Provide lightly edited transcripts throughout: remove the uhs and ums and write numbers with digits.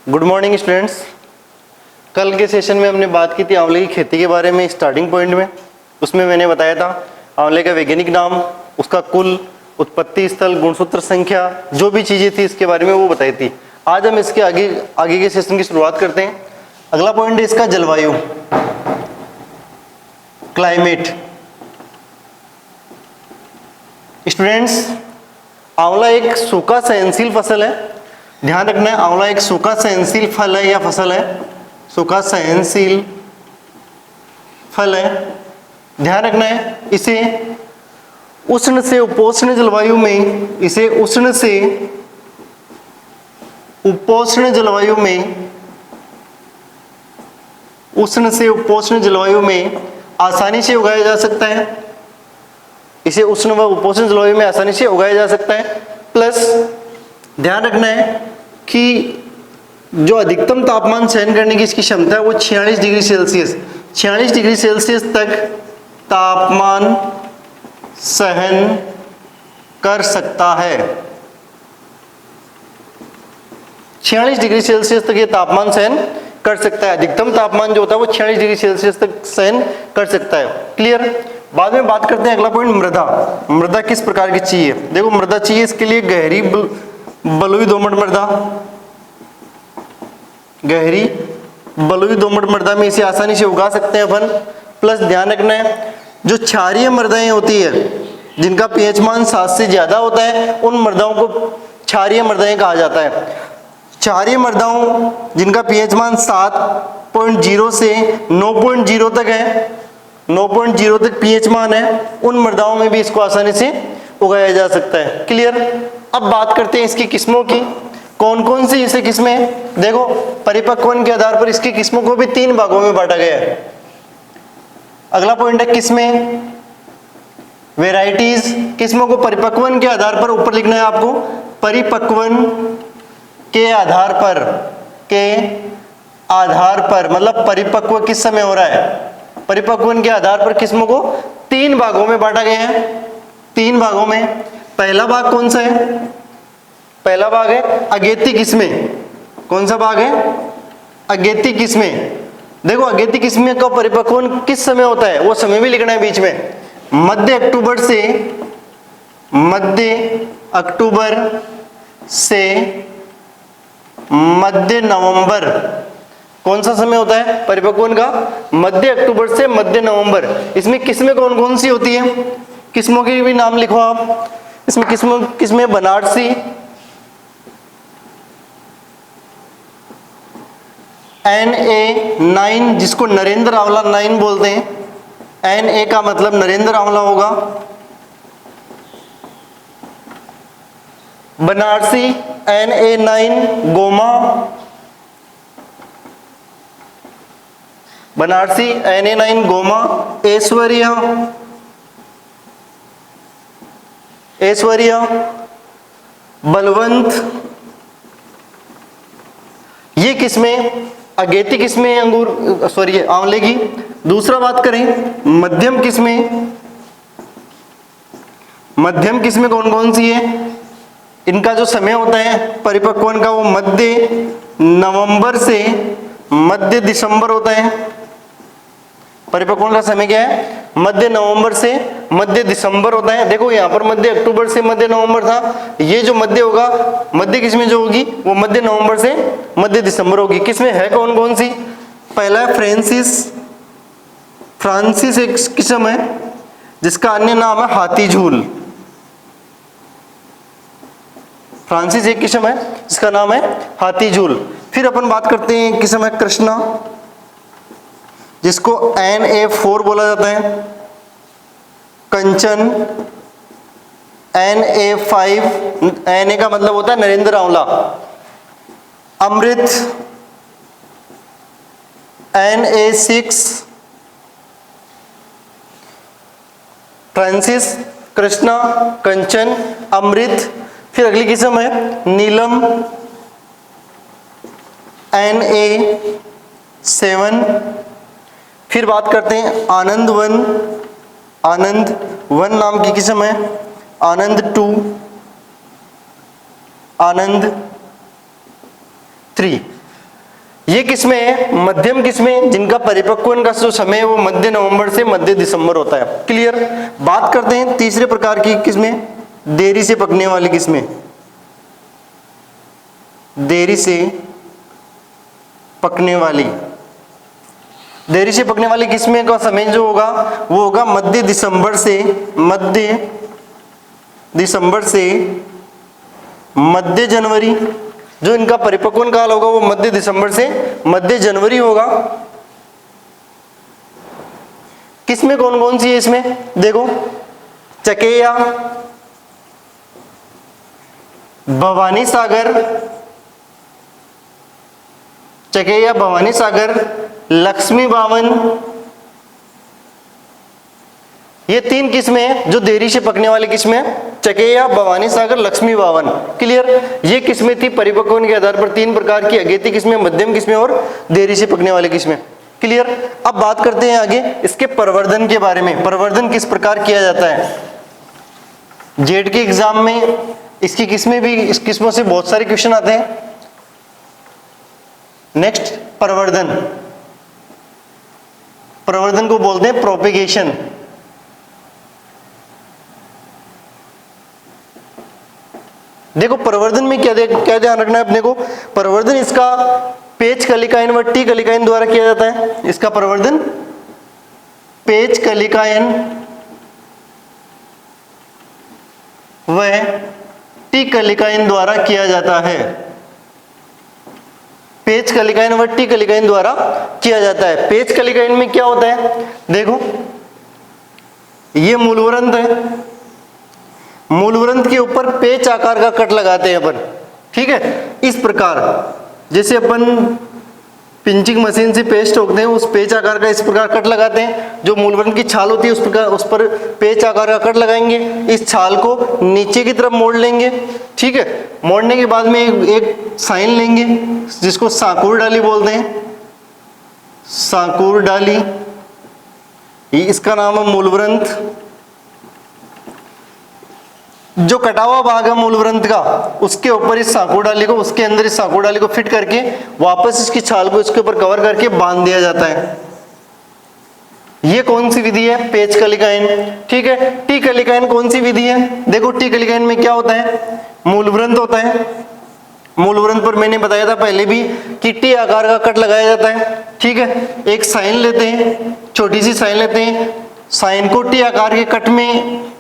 Good morning students. कल के session में हमने बात की थी आंवले की खेती के बारे में स्टार्टिंग पॉइंट में। उसमें मैंने बताया था आंवले का वैज्ञानिक नाम, उसका कुल, उत्पत्ति स्थल, गुणसूत्र संख्या, जो भी चीज़ें थी इसके बारे में वो बताई थी। आज हम इसके आगे के सेशन की शुरुआत करते हैं। अगला पॉइंट है इसका जलवायु, क्लाइमेट। स्टूडेंट्स, आंवला एक सूखा सहनशील फसल है। ध्यान रखना है, आंवला एक सूखा सहनशील फल है या फसल है। सूखा सहनशील फल है। ध्यान रखना है, इसे उष्ण से उपोष्ण जलवायु में, इसे उष्ण से उपोष्ण जलवायु में, उष्ण से उपोष्ण जलवायु में आसानी से उगाया जा सकता है। इसे उष्ण व उपोष्ण जलवायु में आसानी से उगाया जा सकता है। प्लस ध्यान रखना है कि जो अधिकतम तापमान सहन करने की इसकी क्षमता है वो 46 डिग्री सेल्सियस, 46 डिग्री सेल्सियस तक तापमान सहन कर सकता है। 46 डिग्री सेल्सियस तक ये तापमान सहन कर सकता है। अधिकतम तापमान जो होता है वो 46 डिग्री सेल्सियस तक सहन कर सकता है। क्लियर। बाद में बात करते हैं अगला पॉइंट, मृदा। मृदा किस प्रकार की चाहिए? देखो, मृदा चाहिए इसके लिए गहरी बलुई दोमट मृदा। गहरी बलुई दोमट मृदा में इसे आसानी से उगा सकते हैं अपन। प्लस ध्यान रखना है, जो क्षारीय मृदाएं होती है जिनका पीएच मान 7 से ज्यादा होता है उन मृदाओं को क्षारीय मृदाएं कहा जाता है। क्षारीय मृदाओं जिनका पीएच मान 7.0 से 9.0 तक है, 9.0 तक पीएच मान है, उन मृदाओं में भी इसको आसानी से उगाया जा सकता है। क्लियर। अब बात करते हैं इसकी किस्मों की। कौन कौन सी इसे किस्में? देखो, परिपक्वन के आधार पर इसकी किस्मों को भी 3 भागों में बांटा गया है। अगला पॉइंट है किस्में, वेराइटीज। किस्मों को परिपक्वन के आधार पर ऊपर लिखना है आपको, परिपक्वन के आधार पर, के आधार पर मतलब परिपक्व किस समय हो रहा है। परिपक्वन के आधार पर किस्मों को 3 भागों में बांटा गया है। 3 भागों में। पहला भाग कौन सा है? पहला भाग है अगेती किस्में। कौन सा भाग है? अगेती किस्में। देखो, अगेती किस्में का परिपक्वन किस समय होता है वो समय भी लिखना है बीच में। मध्य अक्टूबर से, मध्य अक्टूबर से मध्य नवंबर। कौन सा समय होता है परिपक्वन का? मध्य अक्टूबर से मध्य नवंबर। इसमें किस्में कौन कौन सी होती है? किस्मों के भी नाम लिखो आप। इसमें किस्में बनारसी, NA9 जिसको नरेंद्र आंवला 9 बोलते हैं। NA का मतलब नरेंद्र आंवला होगा। Banarasi NA9 Goma, Banarasi NA9 Goma. ऐश्वर्या, ऐश्वर्या, बलवंत। ये किस्में अगेती किस्में अंगूर सॉरी आंवले की। दूसरा बात करें मध्यम किस्में। मध्यम किस्में कौन कौन सी है? इनका जो समय होता है परिपक्वन का वो मध्य नवंबर से मध्य दिसंबर होता है। परिपक्वन का समय क्या है? मध्य नवंबर से मध्य दिसंबर होता है। देखो, यहाँ पर मध्य अक्टूबर से मध्य नवंबर था, ये जो मध्य होगा, मध्य किस्में जो होगी वो मध्य नवंबर से मध्य दिसंबर होगी। किस्में है कौन कौन सी? पहला है फ्रांसिस। फ्रांसिस एक किस्म है जिसका अन्य नाम है हाथी झूल। फ्रांसिस एक किस्म है जिसका नाम है हाथी झूल। फिर अपन बात करते हैं किस्म है कृष्णा, जिसको NA4 बोला जाता है। कंचन NA5, NA का मतलब होता है नरेंद्र आंवला। अमृत NA6। फ्रांसिस, कृष्णा, कंचन, अमृत। फिर अगली किस्म है नीलम NA7। फिर बात करते हैं आनंद वन। आनंद वन नाम की किस्म है। आनंद 2, आनंद 3। ये किसमें है? मध्यम किसमें? जिनका परिपक्वन का जो समय है वो मध्य नवंबर से मध्य दिसंबर होता है। क्लियर। बात करते हैं तीसरे प्रकार की, किसमें? देरी से पकने वाली किस्में। देरी से पकने वाली, देरी से पकने वाली किस्में का समय जो होगा वो होगा मध्य दिसंबर से मध्य जनवरी। जो इनका परिपक्वन काल होगा वो मध्य दिसंबर से मध्य जनवरी होगा। किसमें कौन कौन सी है इसमें? देखो, चकेया, भवानी सागर, चकेया, भवानी सागर, लक्ष्मी बावन, ये तीन किस्में हैं जो देरी से पकने वाली किस्में हैं। चकेया, भवानी सागर, लक्ष्मी बावन। क्लियर। ये किस्में थी परिपक्वन के आधार पर तीन प्रकार की, अगेती किस्में, मध्यम किस्में और देरी से पकने वाली किस्में। क्लियर। अब बात करते हैं आगे इसके प्रवर्धन के बारे में। प्रवर्धन किस प्रकार किया जाता है? जेड के एग्जाम में इसकी किस्में भी, इस किस्मों से बहुत सारे क्वेश्चन आते हैं। नेक्स्ट, प्रवर्धन। प्रवर्धन को बोलते हैं प्रोपेगेशन। देखो प्रवर्धन में क्या ध्यान रखना है अपने को? प्रवर्धन इसका पेच कलिकायन व टी कलिकायन द्वारा किया जाता है। इसका प्रवर्धन पेच कलिकायन व टी कलिकायन द्वारा किया जाता है। पेच कलिकायन व टी कलिकायन द्वारा किया जाता है। पेच कलिकायन में क्या होता है? देखो, ये मूलवृंत है, मूलवृंत के ऊपर पेच आकार का कट लगाते हैं अपन। ठीक है, इस प्रकार जैसे अपन पिंचिंग मशीन से पेस्ट ठोकते हैं, उस पेच आकार का इस प्रकार कट लगाते हैं। जो मूलवृंत की छाल होती है उस प्रकार उस पर पेच आकार का कट लगाएंगे। इस छाल को नीचे की तरफ मोड़ लेंगे। ठीक है, मोड़ने के बाद में एक साइन लेंगे जिसको सांकुर डाली बोलते हैं। सांकुर डाली, ये इसका नाम है मूलवृंत। जो कटा हुआ भाग है मूलवृंत का, उसके ऊपर इस सांकुर डाली को, उसके अंदर इस सांकुर डाली को फिट करके वापस इसकी छाल को इसके ऊपर कवर करके बांध दिया जाता है। ये कौन सी विधि है? पेच कलिकायन। ठीक है, टी कलिकायन कौन सी विधि है? देखो, टी कलिकायन में क्या होता है? मूलवृंत होता है। मूलवृंत पर मैंने बताया था पहले भी कि टी आकार का कट लगाया जाता है। ठीक है, एक साइन लेते हैं, छोटी सी साइन लेते हैं, साइन को टी आकार के कट में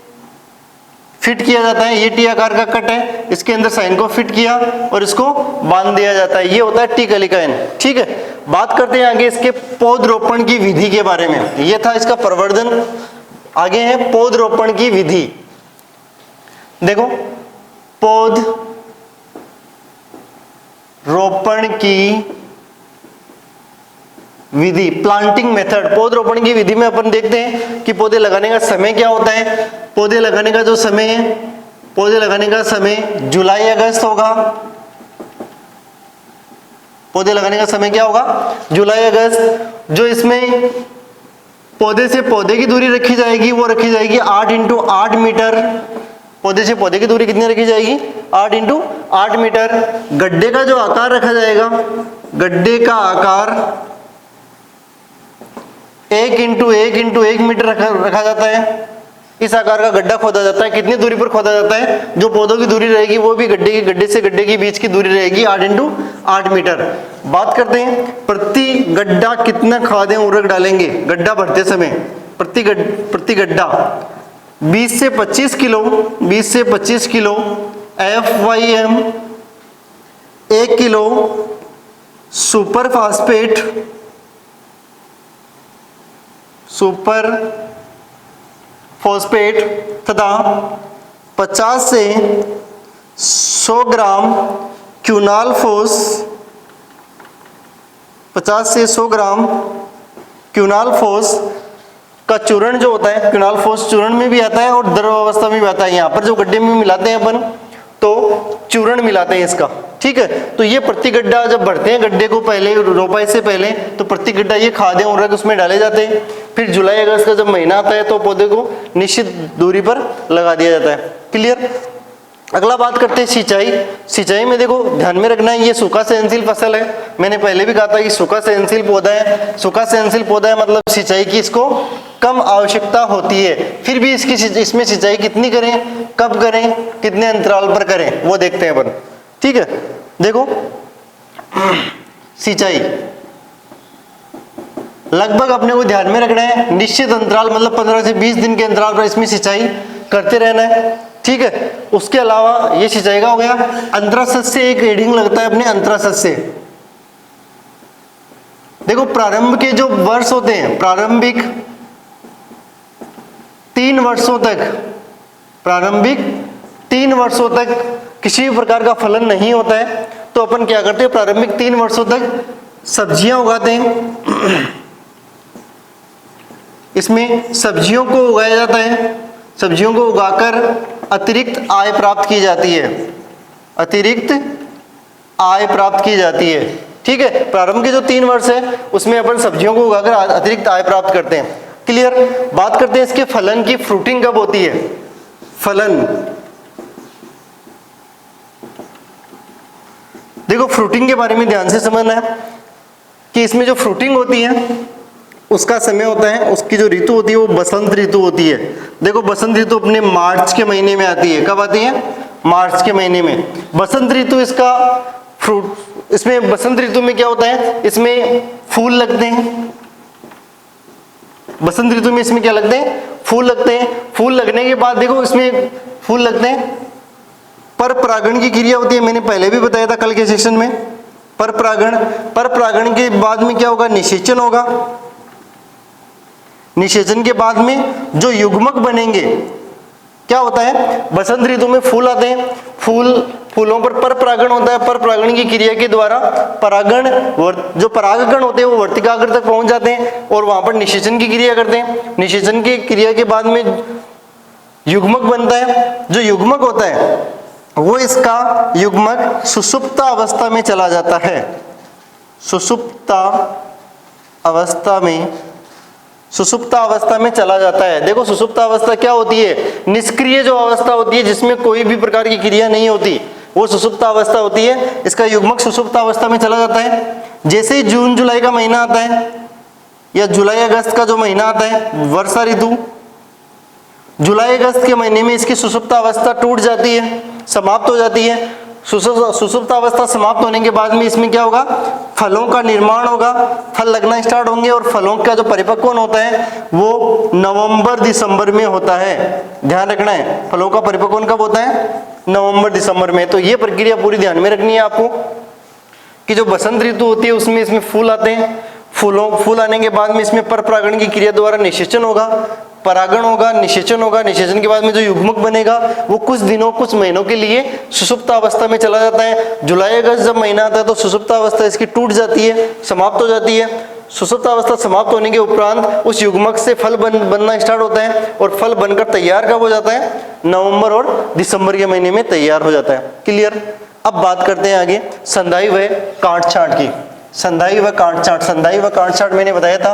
फिट किया जाता है। ये टी आकार का कट है, इसके अंदर साइन को फिट किया और इसको बांध दिया जाता है। ये होता है टी कलिकायन। ठीक है, बात करते हैं आगे इसके पौधरोपण की विधि के बारे में। ये था इसका प्रवर्धन। आगे है पौधरोपण की विधि। देखो, पौधरोपण की विधि, प्लांटिंग मेथड। पौधरोपण की विधि में अपन देखते हैं कि पौधे लगाने का समय क्या होता है। पौधे लगाने का जो समय है, पौधे लगाने का समय जुलाई अगस्त होगा। पौधे लगाने का समय क्या होगा? जुलाई अगस्त। जो इसमें पौधे से पौधे की दूरी रखी जाएगी वो रखी जाएगी 8 × 8 मीटर। पौधे से पौधे की दूरी कितनी रखी जाएगी? 8 × 8 मीटर। गड्ढे का जो आकार रखा जाएगा, गड्ढे का आकार 1 × 1 × 1 मीटर रखा जाता है। इस आकार का गड्ढा खोदा जाता है। कितनी दूरी पर खोदा जाता है? जो पौधों की दूरी रहेगी वो भी गड्ढे से गड्ढे के बीच की दूरी रहेगी 8 × 8 मीटर। बात करते हैं प्रति गड्ढा कितना खाद एवं उर्वरक डालेंगे गड्ढा भरते समय। प्रति गड्ढा 20 से 25 किलो, 20 से 25 kilo FYM, 1 kilo super phosphate तथा 50 से 100 ग्राम क्यूनालफोस, 50 से 100 ग्राम क्यूनालफोस का चूर्ण जो होता है, क्यूनालफोस चूर्ण में भी आता है और द्रव अवस्था में भी आता है। यहाँ पर जो गड्ढे में मिलाते हैं अपन तो चूर्ण मिलाते हैं इसका। ठीक है, तो ये प्रति गड्ढा जब भरते हैं गड्ढे को पहले रोपाई से पहले, तो प्रति गड्ढा ये खाद एवं उर्वरक उसमें डाले जाते हैं। फिर जुलाई अगस्त का जब महीना आता है तो पौधे को निश्चित दूरी पर लगा दिया जाता है। क्लियर। अगला बात करते हैं सिंचाई। सिंचाई में देखो ध्यान में रखना है, ये सूखा सहनशील फसल है। मैंने पहले भी कहा था कि सूखा सहनशील पौधा है। सूखा सहनशील पौधा है मतलब सिंचाई की इसको कम आवश्यकता होती है, फिर भी इसमें सिंचाई कितनी करें, कब करें, कितने अंतराल पर करें, वो देखते हैं अपन। ठीक है, देखो सिंचाई लगभग अपने को ध्यान में रखना है, निश्चित अंतराल मतलब 15 से 20 दिन के अंतराल पर इसमें सिंचाई करते रहना है। ठीक है, उसके अलावा ये सिंचाई का हो गया। अंतरासस्य एक हेडिंग लगता है अपने अंतरासस्य। देखो प्रारंभ के जो वर्ष होते हैं, प्रारंभिक 3 वर्षों तक, प्रारंभिक 3 वर्षों तक किसी भी प्रकार का फलन नहीं होता है, तो अपन क्या करते हैं, प्रारंभिक 3 वर्षों तक सब्जियां उगाते हैं। इसमें सब्जियों को उगाया जाता है, सब्जियों को उगाकर अतिरिक्त आय प्राप्त की जाती है, अतिरिक्त आय प्राप्त की जाती है। ठीक है, प्रारंभ के जो 3 वर्ष है उसमें अपन सब्जियों को उगाकर अतिरिक्त आय प्राप्त करते हैं। क्लियर। बात करते हैं इसके फलन की। फ्रूटिंग कब होती है, फलन। देखो फ्रूटिंग के बारे में ध्यान से समझना है कि इसमें जो फ्रूटिंग होती है उसका समय होता है, उसकी जो ऋतु होती है वो बसंत ऋतु होती है। देखो बसंत ऋतु अपने मार्च के महीने में आती है। कब आती है, मार्च के महीने में बसंत ऋतु। इसका फ्रूट, इसमें बसंत ऋतु में क्या होता है, इसमें फूल लगते हैं। बसंत ऋतु में इसमें क्या लगते हैं, फूल लगते हैं। फूल लगने के बाद देखो इसमें फूल लगते हैं, पर परागण की क्रिया होती है। मैंने पहले भी बताया था कल के सेक्शन में। पर परागण के बाद में क्या होगा, निषेचन होगा। निषेचन के बाद में जो युग्मक बनेंगे, क्या होता है, बसंत ऋतु में फूल आते हैं, फूलों पर परागण होता है। पर परागण की क्रिया के द्वारा परागण, जो परागकण होते हैं वो वर्तिकाग्र तक पहुंच जाते हैं और वहां पर निषेचन की क्रिया करते हैं। निषेचन की क्रिया के बाद में युग्मक बनता है। जो युग्मक होता है वो इसका युग्मक सुषुप्त अवस्था में चला जाता है। सुषुप्त अवस्था में चला जाता है। देखो सुषुप्त अवस्था क्या होती है, निष्क्रिय जो अवस्था होती है जिसमें कोई भी प्रकार की क्रिया नहीं होती, वो सुषुप्त अवस्था होती है। इसका युग्मक सुषुप्त अवस्था में चला जाता है। जैसे ही जून जुलाई का महीना आता है या जुलाई अगस्त का जो महीना आता है, वर्षा ऋतु, जुलाई अगस्त के महीने में इसकी सुषुप्त अवस्था टूट जाती है, समाप्त हो जाती है। सुषुप्त अवस्था समाप्त होने के बाद में इसमें क्या होगा, फलों का निर्माण होगा, फल लगना स्टार्ट होंगे और फलों का जो परिपक्वन होता है वो नवंबर दिसंबर में होता है। ध्यान रखना है, फलों का परिपक्वन कब होता है, नवंबर दिसंबर में। तो ये प्रक्रिया पूरी ध्यान में रखनी है आपको कि जो बसंत ऋतु होती है उसमें इसमें फूल आते हैं। फूल आने के बाद में इसमें पर परागण की क्रिया द्वारा निषेचन होगा, परागण होगा, निषेचन होगा। निषेचन के बाद में जो युग्मक बनेगा वो कुछ दिनों, कुछ महीनों के लिए सुषुप्त अवस्था में चला जाता है। जुलाई अगस्त जब महीना आता है तो सुषुप्त अवस्था इसकी टूट जाती है, समाप्त हो जाती है। सुषुप्त अवस्था समाप्त होने के उपरांत उस युग्मक से फल बनना स्टार्ट होता है और फल बनकर तैयार कब हो जाता है, नवंबर और दिसंबर के महीने में तैयार हो जाता है। क्लियर। अब बात करते हैं आगे संधाई व काट छांट की। संधाई व काट छांट, संधाई व काट छांट मैंने बताया था,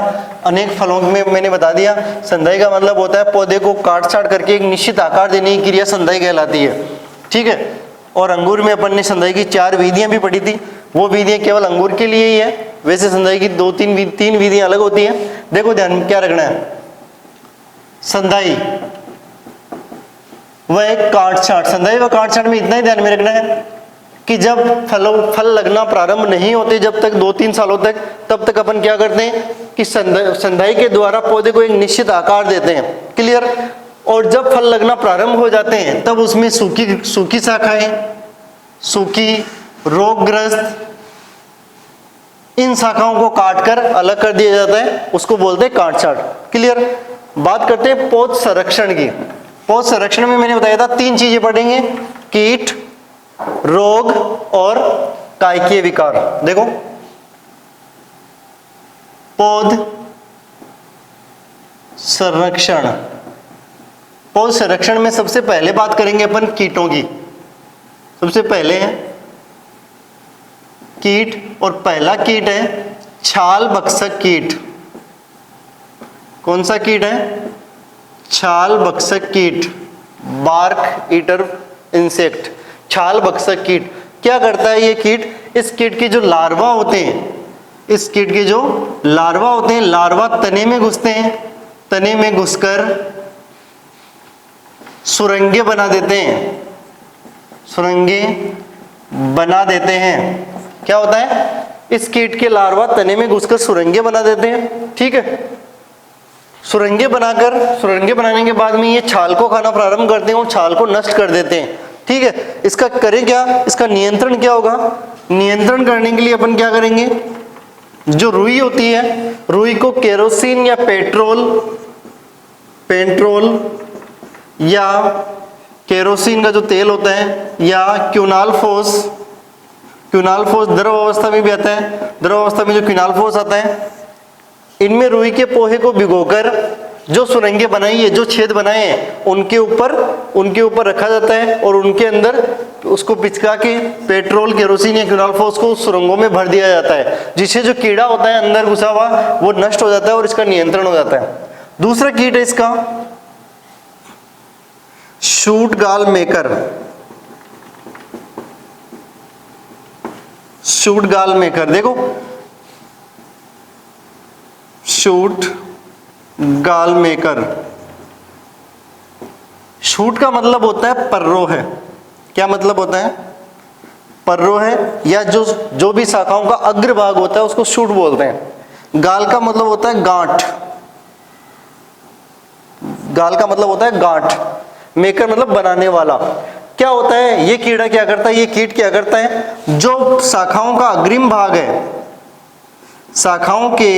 अनेक फलों में मैंने बता दिया। संधाई का मतलब होता है पौधे को काट छांट करके एक निश्चित आकार देने की क्रिया संधाई कहलाती है। ठीक है। और अंगूर में अपन ने संधाई की 4 विधियां भी पढ़ी थी, वो विधियां केवल अंगूर के लिए ही है। वैसे संधाई की 2-3 विधियां अलग होती हैं। देखो ध्यान में क्या रखना है, संधाई व काट छांट। संधाई व काट छांट में इतना ही ध्यान में रखना है कि जब फल लगना प्रारंभ नहीं होते, जब तक 2-3 सालों तक, तब तक अपन क्या करते हैं कि संधाई के द्वारा पौधे को एक निश्चित आकार देते हैं। क्लियर। और जब फल लगना प्रारंभ हो जाते हैं तब उसमें सूखी शाखाएं, सूखी, रोगग्रस्त, इन शाखाओं को काटकर अलग कर दिया जाता है, उसको बोलते हैं काट छांट। क्लियर। बात करते हैं पौध संरक्षण की। पौध संरक्षण में मैंने बताया था 3 चीजें पढ़ेंगे, कीट, रोग और कायकीय विकार। देखो पौध संरक्षण, पौध संरक्षण में सबसे पहले बात करेंगे अपन कीटों की। सबसे पहले है कीट और पहला कीट है छाल भक्षक कीट। कौन सा कीट है, छाल भक्षक कीट, बार्क ईटर इंसेक्ट, छाल भक्षक कीट। क्या करता है ये कीट? इस कीट के जो लार्वा होते हैं, इस कीट के जो लार्वा होते हैं, लार्वा तने में घुसते हैं, तने में घुसकर सुरंगें बना देते हैं, सुरंगें बना देते हैं। क्या होता है? इस कीट के लार्वा तने में घुसकर सुरंगें बना देते हैं। ठीक है, सुरंगें बनाने के बाद में ये छाल को खाना प्रारंभ करते हैं और छाल को नष्ट कर देते हैं। ठीक है, इसका करें क्या? इसका नियंत्रण क्या होगा? नियंत्रण करने के लिए अपन क्या करेंगे? जो रुई होती है, रुई को केरोसिन या पेट्रोल या केरोसिन का जो तेल होता है या क्विनाल्फोस द्रव अवस्था में भी आता है, द्रव अवस्था में जो क्विनाल्फोस आता है, इनमें रुई के पोहे को भिगोकर जो सुरंगें बनाई है, जो छेद बनाए हैं, उनके ऊपर रखा जाता है और उनके अंदर उसको पिचका के पेट्रोल, केरोसिन या क्विनाल्फोस को सुरंगों में भर दिया जाता है, जिससे जो कीड़ा होता है अंदर घुसा हुआ वो नष्ट हो जाता है और इसका नियंत्रण हो जाता है। दूसरा कीट है इसका शूट गाल मेकर। शूट गाल मेकर, देखो शूट गाल मेकर। शूट का मतलब होता है पर्रो है। क्या मतलब होता है? पर्रो है, या जो भी शाखाओं का अग्रभाग होता है उसको शूट बोलते हैं। गाल का मतलब होता है गांठ, गाल का मतलब होता है गांठ, मेकर मतलब बनाने वाला। क्या होता है? ये कीड़ा क्या करता है, ये कीट क्या करता है? जो शाखाओं का अग्रिम भाग है, शाखाओं के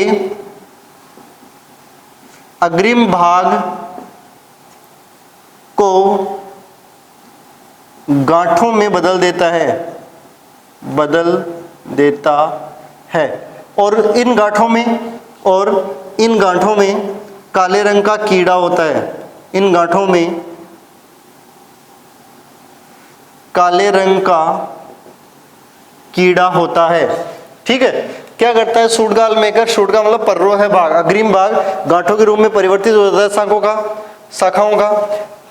अग्रिम भाग को गांठों में बदल देता है और इन गांठों में काले रंग का कीड़ा होता है। इन गांठों में काले रंग का कीड़ा होता है। ठीक है, क्या करता है शूट गाल मेकर? शूट का मतलब पर्रो है, भाग, अग्रिम भाग गांठों के रूप में परिवर्तित हो जाता है शाखाओं का,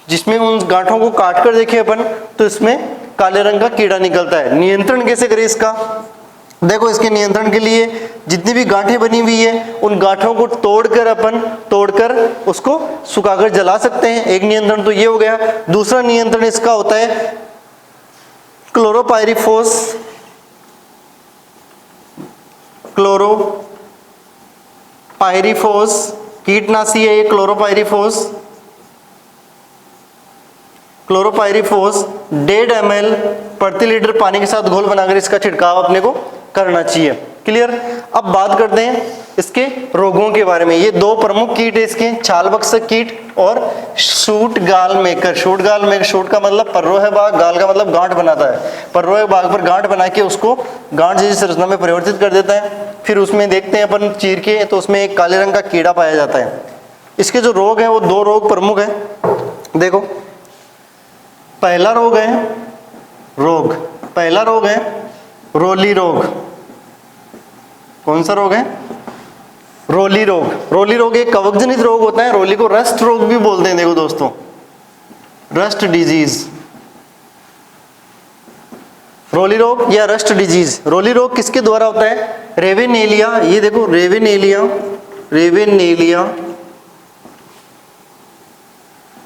जिसमें उन गांठों को काट कर देखे अपन तो इसमें काले रंग का कीड़ा निकलता है। नियंत्रण कैसे करें इसका? देखो, इसके नियंत्रण के लिए जितनी भी गांठें बनी हुई है उन गांठों को तोड़कर उसको सुखाकर जला सकते हैं। एक नियंत्रण तो ये हो गया। दूसरा नियंत्रण इसका होता है क्लोरोपाइरीफोस कीटनाशी है ये। क्लोरोपाइरीफोस 1.5 ml प्रति लीटर पानी के साथ घोल बनाकर इसका छिड़काव अपने को करना चाहिए। क्लियर? अब बात करते हैं इसके रोगों के बारे में। ये दो प्रमुख कीट है इसके, छाल भक्षक कीट और शूट गाल मेकर। शूट का मतलब पर्रो है भाग, गाल का मतलब गांठ बनाता है। पर्रो है भाग पर गांठ बना के उसको गांठ जैसी संरचना में परिवर्तित कर देता है। फिर उसमें देखते हैं अपन चीर के तो उसमें एक काले रंग का कीड़ा पाया जाता है। इसके जो रोग है वो दो रोग प्रमुख है। देखो, पहला रोग है रोली रोग। कौन सा रोग है? रोली रोग एक कवकजनित रोग होता है। रोली को रस्ट रोग भी बोलते हैं। देखो दोस्तों, रस्ट डिजीज, रोली रोग या रस्ट डिजीज। रोली रोग किसके द्वारा होता है? रेवेनेलिया। ये देखो, रेवेनेलिया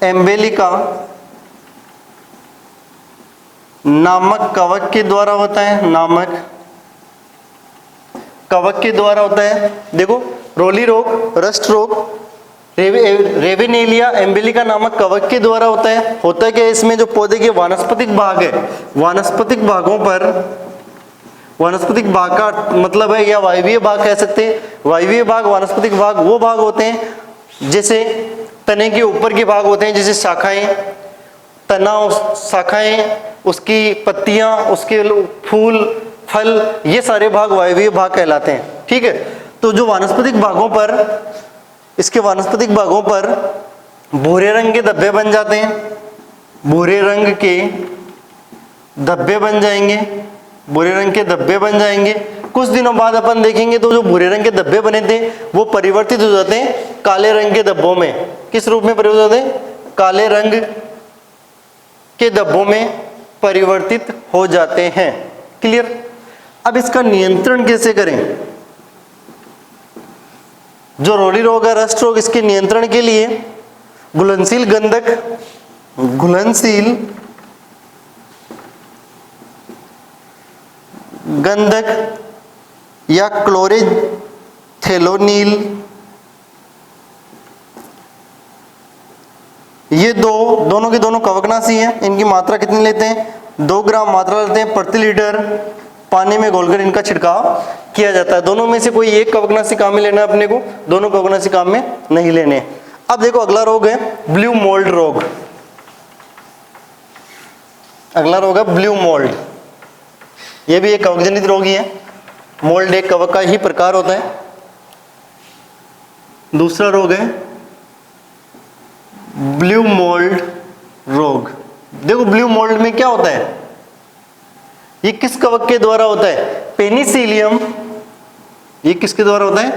एम्बेलिका नामक कवक के द्वारा होता है। देखो, रोली रोग, रस्ट रोग रेवेनेलिया एम्बेलिका नामक कवक के द्वारा होता है। क्या इसमें जो पौधे के वानस्पतिक भाग है, वानस्पतिक भाग का मतलब है, या वायवीय भाग कह सकते हैं। वायवीय भाग, वानस्पतिक भाग वो भाग होते हैं जैसे तने के ऊपर के भाग होते हैं, जैसे शाखाएं, उसकी पत्तियां, उसके फूल, फल, ये सारे भाग वायवीय भाग कहलाते हैं। ठीक है, तो जो इसके वानस्पतिक भागों पर भूरे रंग के धब्बे बन जाते हैं। भूरे रंग के धब्बे बन जाएंगे। कुछ दिनों बाद अपन देखेंगे तो जो भूरे रंग के धब्बे बने थे वो परिवर्तित हो जाते हैं काले रंग के धब्बों में। किस रूप में परिवर्तित होते हैं? काले रंग के धब्बों में परिवर्तित हो जाते हैं। क्लियर। अब इसका नियंत्रण कैसे करें? जो रोली रोग है, रस्ट रोग, इसके नियंत्रण के लिए घुलनशील गंधक या क्लोरेथेलोनील, ये दोनों के दोनों कवकनाशी हैं। इनकी मात्रा कितनी लेते हैं? 2 ग्राम मात्रा लेते हैं प्रति लीटर पानी में घोलकर इनका छिड़काव किया जाता है। दोनों में से कोई एक कवकनाशी काम में लेना है अपने को, दोनों कवकनाशी काम में नहीं लेने। अब देखो अगला रोग है ब्लू मोल्ड रोग। अगला रोग है ब्लू मोल्ड। ये भी एक कवकजनित रोग ही है। मोल्ड एक कवक का ही प्रकार होता है। दूसरा रोग है ब्लू मोल्ड रोग। देखो ब्लू मोल्ड में क्या होता है? ये किस कवक के द्वारा होता है? पेनिसिलियम। ये किसके द्वारा होता है?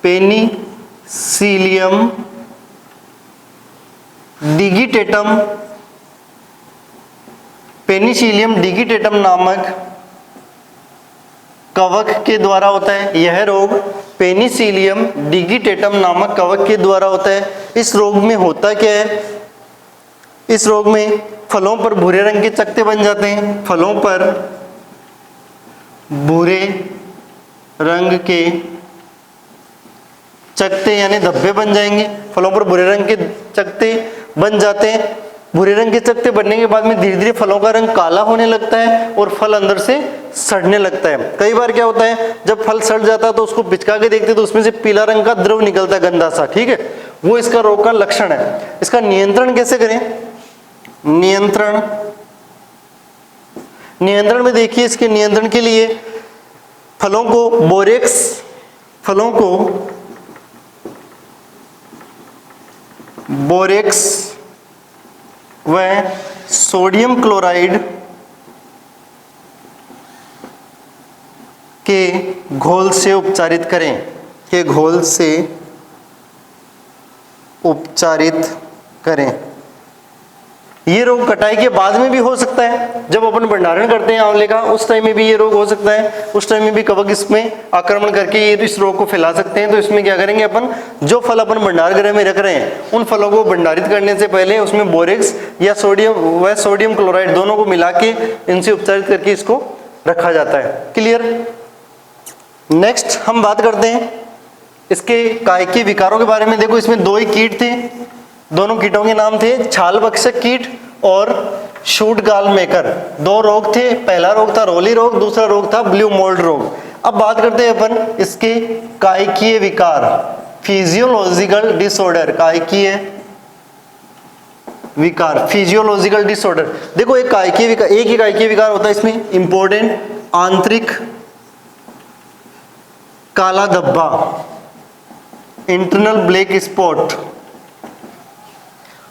पेनिसिलियम डिगिटेटम। पेनिसिलियम डिगिटेटम नामक कवक के द्वारा होता है। यह रोग पेनिसिलियम डिगिटेटम नामक कवक के द्वारा होता है। इस रोग में होता क्या है? इस रोग में फलों पर भूरे रंग के चकत्ते बन जाते हैं। फलों पर भूरे रंग के चकत्ते यानी धब्बे बन जाएंगे। फलों पर भूरे रंग के चकत्ते बन जाते हैं। भूरे रंग के चकत्ते बनने के बाद में धीरे धीरे फलों का रंग काला होने लगता है और फल अंदर से सड़ने लगता है। कई बार क्या होता है, जब फल सड़ जाता है तो उसको पिचका के देखते तो उसमें से पीला रंग का द्रव निकलता है, गंदा सा। ठीक है, वो इसका रोग का लक्षण है। इसका नियंत्रण कैसे करें? नियंत्रण में देखिए, इसके नियंत्रण के लिए फलों को बोरेक्स व सोडियम क्लोराइड के घोल से उपचारित करें। ये रोग कटाई के बाद में भी हो सकता है। जब अपन भंडारण करते हैं आंवले का, उस टाइम में भी ये रोग हो सकता है। उस टाइम में भी कवक इसमें आक्रमण करके ये इस रोग को फैला सकते हैं। तो इसमें क्या करेंगे अपन, जो फल अपन भंडार गृह में रख रहे हैं उन फलों को भंडारित करने से पहले उसमें बोरेक्स या सोडियम क्लोराइड दोनों को मिला के इनसे उपचारित करके इसको रखा जाता है। क्लियर। नेक्स्ट हम बात करते हैं इसके कायिकीय विकारों के बारे में। देखो इसमें 2 ही कीट थे। दोनों कीटों के नाम थे छाल भक्षक कीट और शूट गाल मेकर। 2 रोग थे। पहला रोग था रोली रोग, दूसरा रोग था ब्लू मोल्ड रोग। अब बात करते हैं अपन इसके कायिकीय विकार, फिजियोलॉजिकल डिसऑर्डर। कायिकीय विकार, फिजियोलॉजिकल डिसऑर्डर। देखो एक ही कायिकीय विकार होता है इसमें इंपॉर्टेंट, आंतरिक काला धब्बा, इंटरनल ब्लैक स्पॉट।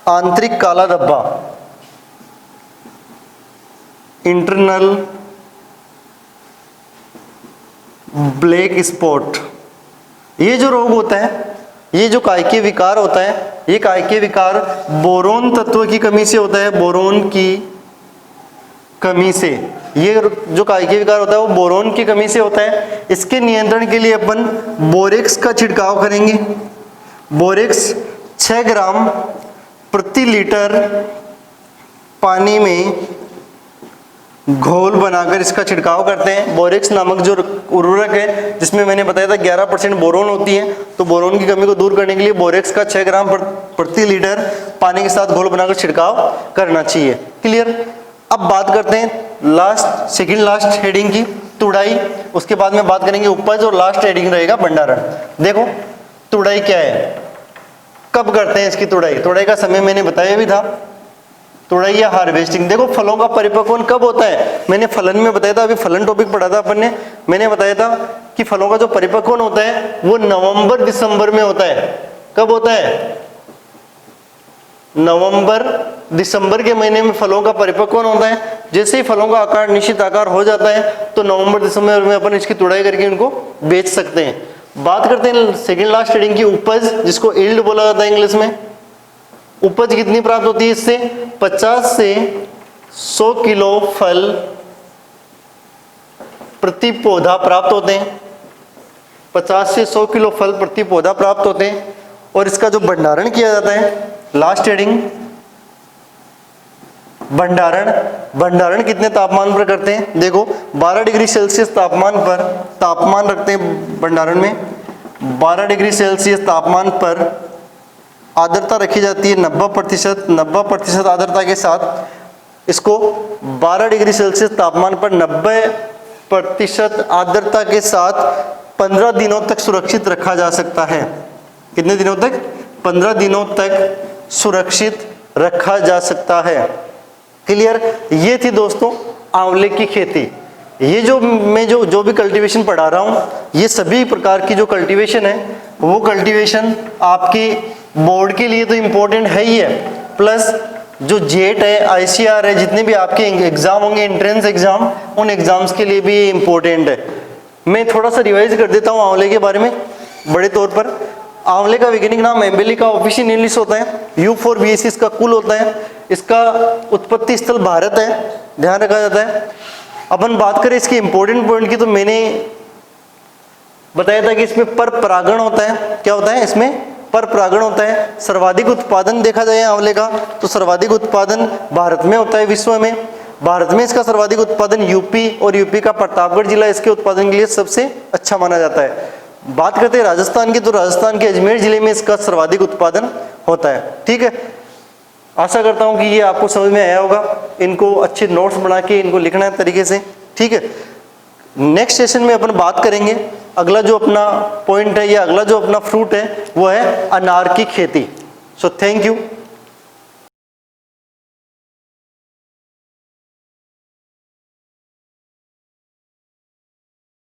आंतरिक काला धब्बा, इंटरनल ब्लैक स्पॉट। ये जो रोग होता है, ये जो कायिकीय विकार होता है, ये कायिकीय विकार बोरोन तत्व की कमी से होता है। बोरोन की कमी से ये जो कायिकीय विकार होता है वो बोरोन की कमी से होता है। इसके नियंत्रण के लिए अपन बोरेक्स का छिड़काव करेंगे। बोरेक्स 6 ग्राम प्रति लीटर पानी में घोल बनाकर इसका छिड़काव करते हैं। बोरेक्स नामक जो उर्वरक है, जिसमें मैंने बताया था 11% बोरोन होती है, तो बोरोन की कमी को दूर करने के लिए बोरेक्स का 6 ग्राम प्रति लीटर पानी के साथ घोल बनाकर छिड़काव करना चाहिए। क्लियर। अब बात करते हैं सेकंड लास्ट हेडिंग की, तुड़ाई। उसके बाद में बात करेंगे उपज और लास्ट हेडिंग रहेगा भंडारण। देखो तुड़ाई क्या है, कब करते हैं इसकी तुड़ाई? तुड़ाई का समय मैंने बताया भी था। तुड़ाई या हार्वेस्टिंग। देखो फलों का परिपक्वन कब होता है? मैंने फलन में बताया था, अभी फलन टॉपिक पढ़ा था अपन ने। मैंने बताया था कि फलों का जो परिपक्वन होता है वो नवंबर दिसंबर में होता है। कब होता है? नवंबर दिसंबर के महीने में फलों का परिपक्वन होता है। जैसे ही फलों का आकार निश्चित आकार हो जाता है तो नवंबर दिसंबर में अपन इसकी तुड़ाई करके इनको बेच सकते हैं। बात करते हैं सेकंड लास्ट हेडिंग की, उपज, जिसको यील्ड बोला जाता है इंग्लिश में। उपज कितनी प्राप्त होती है इससे? 50 से 100 किलो फल प्रति पौधा प्राप्त होते हैं। 50 से 100 किलो फल प्रति पौधा प्राप्त होते हैं। और इसका जो भंडारण किया जाता है, लास्ट हेडिंग भंडारण कितने तापमान पर करते हैं? देखो 12 डिग्री सेल्सियस तापमान रखते हैं भंडारण में। 12 डिग्री सेल्सियस तापमान पर आर्द्रता रखी जाती है 90% आर्द्रता के साथ। इसको 12 डिग्री सेल्सियस तापमान पर 90% आर्द्रता के साथ 15 दिनों तक सुरक्षित रखा जा सकता है। कितने दिनों तक? 15 दिनों तक सुरक्षित रखा जा सकता है। क्लियर? ये थी दोस्तों आंवले की खेती। ये जो मैं जो भी कल्टीवेशन पढ़ा रहा हूँ, ये सभी प्रकार की जो कल्टीवेशन है वो कल्टीवेशन आपकी बोर्ड के लिए तो इम्पोर्टेंट है ही है, प्लस जो जेट है, आईसीआर है, जितने भी आपके एग्जाम होंगे, एंट्रेंस एग्जाम, उन एग्जाम्स के लिए भी ये इम्पोर्टेंट है। मैं थोड़ा सा रिवाइज कर देता हूँ आंवले के बारे में बड़े तौर पर। आंवले का वैज्ञानिक नाम एम्बेलिका ऑफिशिनेलिस होता है। यूफोर्बिएसी इसका कुल होता है। इसका उत्पत्ति स्थल भारत है, ध्यान रखा जाता है। अपन बात करें इसके इंपॉर्टेंट पॉइंट की, तो मैंने बताया था कि इसमें पर परागण होता है। क्या होता है? इसमें पर परागण होता है। सर्वाधिक उत्पादन देखा जाए आंवले का, तो सर्वाधिक उत्पादन भारत में होता है विश्व में। भारत में इसका सर्वाधिक उत्पादन यूपी, और यूपी का प्रतापगढ़ जिला इसके उत्पादन के लिए सबसे अच्छा माना जाता है। बात करते हैं राजस्थान की, तो राजस्थान के अजमेर जिले में इसका सर्वाधिक उत्पादन होता है। ठीक है, आशा करता हूं कि ये आपको समझ में आया होगा। इनको अच्छे नोट्स बना के इनको लिखना है तरीके से। ठीक है, नेक्स्ट सेशन में अपन बात करेंगे, अगला जो अपना पॉइंट है या अगला जो अपना फ्रूट है वो है अनार की खेती। So thank you.